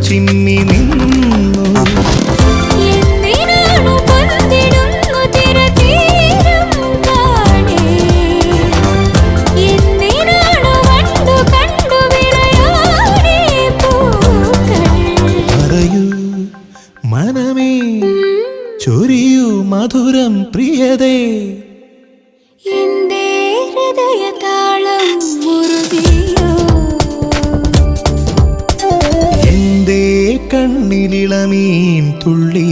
ചിമ്മി നിന്നു. പറയൂ മനമേ, ചൊരിയൂ മധുരം പ്രിയതേ, എന്റെ ഹൃദയതാളം മുറുകിയോ, എന്റെ കണ്ണിലിളമീൻ തുള്ളി